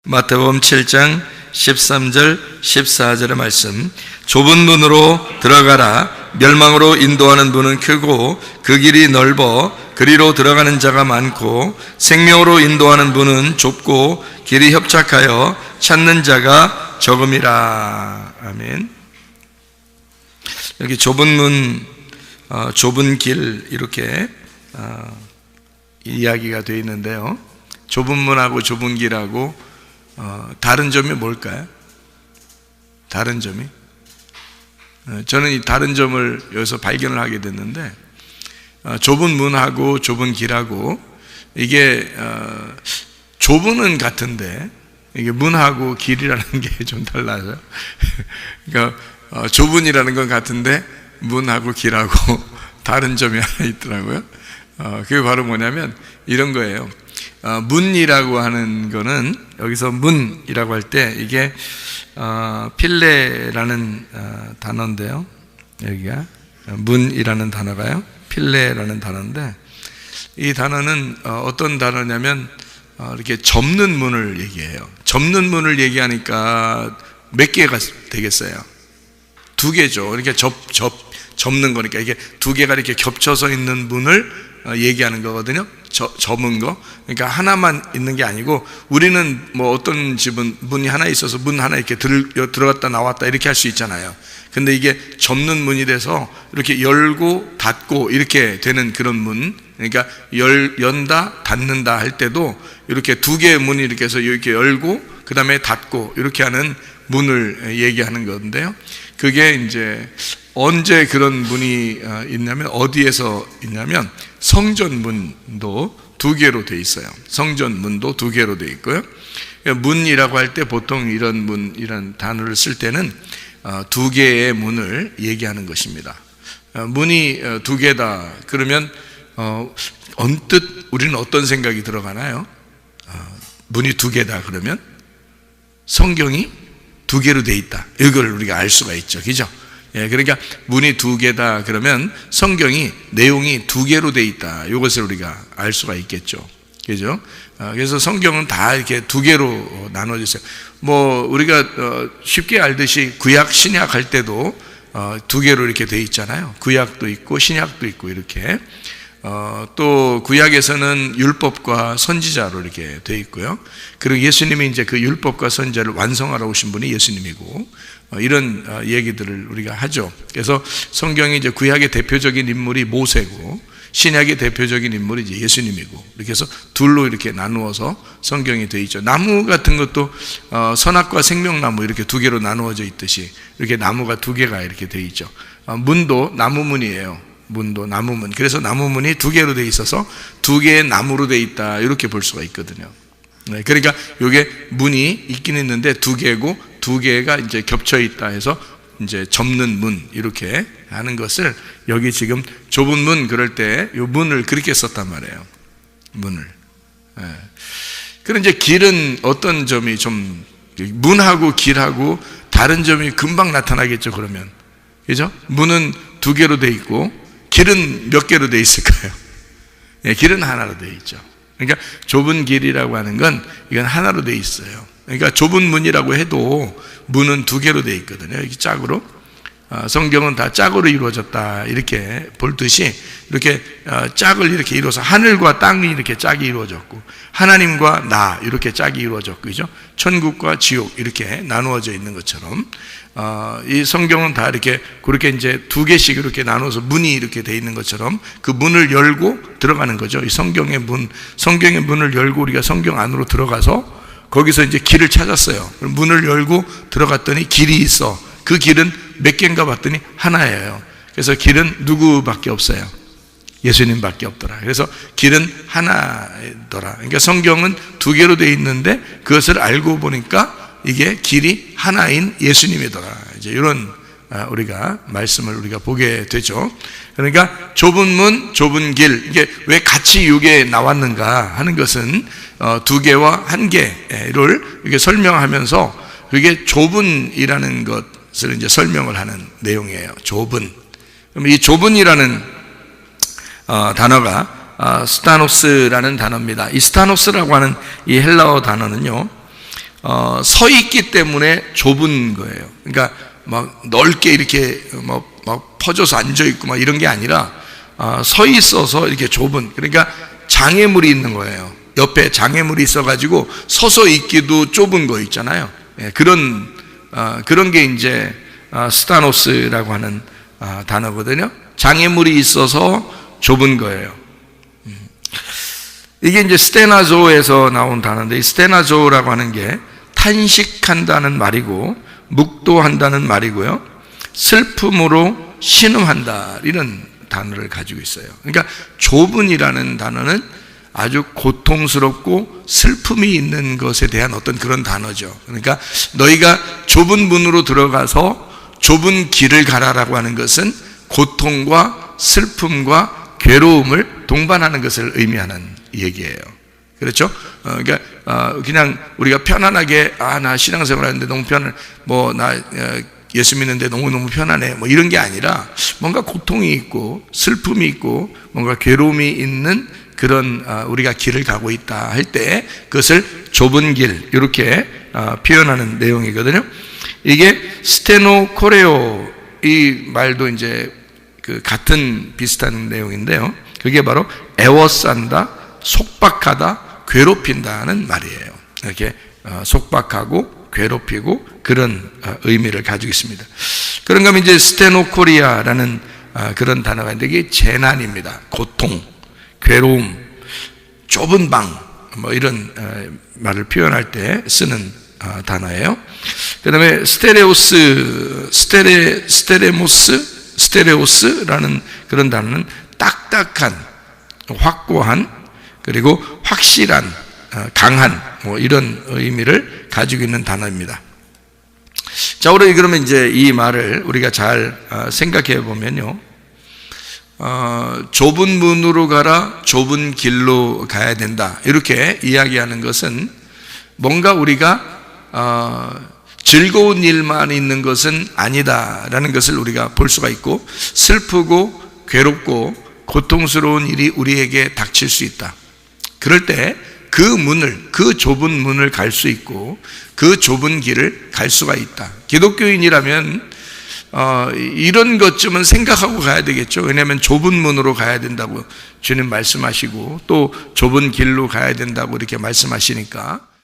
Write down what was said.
마태복음 7장 13절 14절의 말씀, 좁은 문으로 들어가라. 멸망으로 인도하는 문은 크고 그 길이 넓어 그리로 들어가는 자가 많고 생명으로 인도하는 문은 좁고 길이 협착하여 찾는 자가 적음이라. 아멘. 여기 좁은 문, 좁은 길, 이렇게 이야기가 되어 있는데요. 좁은 문하고 좁은 길하고 다른 점이 뭘까요? 다른 점이? 저는 이 다른 점을 여기서 발견을 하게 됐는데, 좁은 문하고 좁은 길하고, 이게 좁은은 같은데 이게 문하고 길이라는 게 좀 달라요. 그러니까 좁은이라는 건 같은데 문하고 길하고 다른 점이 하나 있더라고요. 그게 바로 뭐냐면 이런 거예요. 문이라고 하는 거는, 여기서 문이라고 할 때 이게 필레라는 단어인데요. 여기가 문이라는 단어가요, 필레라는 단어인데, 이 단어는 어떤 단어냐면 이렇게 접는 문을 얘기해요. 접는 문을 얘기하니까 몇 개가 되겠어요? 두 개죠. 그러니까 접는 거니까 이게 두 개가 이렇게 겹쳐서 있는 문을 얘기하는 거거든요. 접은 거. 그러니까 하나만 있는 게 아니고, 우리는 뭐 어떤 집은 문이 하나 있어서 문 하나 이렇게 들어갔다 나왔다 이렇게 할 수 있잖아요. 근데 이게 접는 문이 돼서 이렇게 열고 닫고 이렇게 되는 그런 문. 그러니까 연다 닫는다 할 때도 이렇게 두 개의 문이 이렇게 해서 이렇게 열고 그 다음에 닫고 이렇게 하는 문을 얘기하는 건데요. 그게 이제 언제 그런 문이 있냐면, 어디에서 있냐면 성전문도 두 개로 돼 있어요. 성전문도 두 개로 돼 있고요. 문이라고 할 때 보통 이런 문이라는 단어를 쓸 때는 두 개의 문을 얘기하는 것입니다. 문이 두 개다 그러면 언뜻 우리는 어떤 생각이 들어가나요? 문이 두 개다 그러면 성경이 두 개로 돼 있다, 이걸 우리가 알 수가 있죠. 그죠? 예, 그러니까 문이 두 개다 그러면 성경이 내용이 두 개로 돼 있다, 이것을 우리가 알 수가 있겠죠. 그죠? 그래서 성경은 다 이렇게 두 개로 나눠져 있어요. 뭐 우리가 쉽게 알듯이 구약 신약 할 때도 두 개로 이렇게 돼 있잖아요. 구약도 있고 신약도 있고 이렇게. 또 구약에서는 율법과 선지자로 이렇게 돼 있고요. 그리고 예수님이 이제 그 율법과 선지자를 완성하러 오신 분이 예수님이고, 이런 얘기들을 우리가 하죠. 그래서 성경이 이제 구약의 대표적인 인물이 모세고, 신약의 대표적인 인물이 이제 예수님이고, 이렇게 해서 둘로 이렇게 나누어서 성경이 되어 있죠. 나무 같은 것도 선악과 생명나무 이렇게 두 개로 나누어져 있듯이 이렇게 나무가 두 개가 이렇게 되어 있죠. 문도 나무문이에요. 문도 나무문. 그래서 나무문이 두 개로 되어 있어서 두 개의 나무로 되어 있다, 이렇게 볼 수가 있거든요. 네, 그러니까 이게 문이 있긴 있는데 두 개고, 두 개가 이제 겹쳐 있다 해서 이제 접는 문, 이렇게 하는 것을 여기 지금 좁은 문 그럴 때 이 문을 그렇게 썼단 말이에요. 문을. 네. 그럼 이제 길은 어떤 점이 좀, 문하고 길하고 다른 점이 금방 나타나겠죠, 그러면. 그죠? 문은 두 개로 돼 있고 길은 몇 개로 돼 있을까요? 네, 길은 하나로 돼 있죠. 그러니까 좁은 길이라고 하는 건 이건 하나로 돼 있어요. 그러니까 좁은 문이라고 해도 문은 두 개로 돼 있거든요. 이렇게 짝으로. 성경은 다 짝으로 이루어졌다, 이렇게 볼 듯이 이렇게 짝을 이렇게 이루어서 하늘과 땅이 이렇게 짝이 이루어졌고, 하나님과 나 이렇게 짝이 이루어졌고, 그죠? 천국과 지옥 이렇게 나누어져 있는 것처럼 이 성경은 다 이렇게 그렇게 이제 두 개씩 이렇게 나눠서 문이 이렇게 돼 있는 것처럼 그 문을 열고 들어가는 거죠. 이 성경의 문을 열고 우리가 성경 안으로 들어가서 거기서 이제 길을 찾았어요. 문을 열고 들어갔더니 길이 있어. 그 길은 몇 개인가 봤더니 하나예요. 그래서 길은 누구밖에 없어요? 예수님밖에 없더라. 그래서 길은 하나더라. 그러니까 성경은 두 개로 되어 있는데 그것을 알고 보니까 이게 길이 하나인 예수님이더라. 이제 이런 우리가 말씀을 우리가 보게 되죠. 그러니까 좁은 문, 좁은 길, 이게 왜 같이 이게 나왔는가 하는 것은 두 개와 한 개를 이렇게 설명하면서 그게 좁은이라는 것을 이제 설명을 하는 내용이에요. 좁은. 그럼 이 좁은이라는 단어가 스타노스라는 단어입니다. 이 스타노스라고 하는 이 헬라어 단어는요, 서 있기 때문에 좁은 거예요. 그러니까 막 넓게 이렇게 막 퍼져서 앉아 있고 막 이런 게 아니라 서 있어서 이렇게 좁은, 그러니까 장애물이 있는 거예요. 옆에 장애물이 있어가지고 서서 있기도 좁은 거 있잖아요. 그런 게 이제 스타노스라고 하는 단어거든요. 장애물이 있어서 좁은 거예요. 이게 이제 스테나조에서 나온 단어인데, 이 스테나조라고 하는 게 탄식한다는 말이고, 묵도한다는 말이고요, 슬픔으로 신음한다, 이런 단어를 가지고 있어요. 그러니까 좁은이라는 단어는 아주 고통스럽고 슬픔이 있는 것에 대한 어떤 그런 단어죠. 그러니까 너희가 좁은 문으로 들어가서 좁은 길을 가라라고 하는 것은 고통과 슬픔과 괴로움을 동반하는 것을 의미하는 얘기예요. 그렇죠? 그러니까 그냥 우리가 편안하게 나 신앙생활 하는데 너무 편해, 나 예수 믿는데 너무너무 편하네, 뭐 이런 게 아니라 뭔가 고통이 있고 슬픔이 있고 뭔가 괴로움이 있는 그런 우리가 길을 가고 있다 할 때 그것을 좁은 길, 이렇게 표현하는 내용이거든요. 이게 스테노코레오, 이 말도 이제 그 같은 비슷한 내용인데요. 그게 바로 애워싼다, 속박하다, 괴롭힌다는 말이에요. 이렇게 속박하고 괴롭히고 그런 의미를 가지고 있습니다. 그런가 하면 이제 스테노코리아라는 그런 단어가 있는데, 이게 재난입니다. 고통, 괴로움, 좁은 방, 뭐 이런 말을 표현할 때 쓰는 단어예요. 그 다음에 스테레오스라는 그런 단어는 딱딱한, 확고한, 그리고 확실한, 강한, 뭐 이런 의미를 가지고 있는 단어입니다. 자, 우리 그러면 이제 이 말을 우리가 잘 생각해 보면요, 좁은 문으로 가라, 좁은 길로 가야 된다, 이렇게 이야기하는 것은 뭔가 우리가 즐거운 일만 있는 것은 아니다라는 것을 우리가 볼 수가 있고, 슬프고 괴롭고 고통스러운 일이 우리에게 닥칠 수 있다. 그럴 때 그 좁은 문을 갈 수 있고 그 좁은 길을 갈 수가 있다. 기독교인이라면 이런 것쯤은 생각하고 가야 되겠죠. 왜냐하면 좁은 문으로 가야 된다고 주님 말씀하시고 또 좁은 길로 가야 된다고 이렇게 말씀하시니까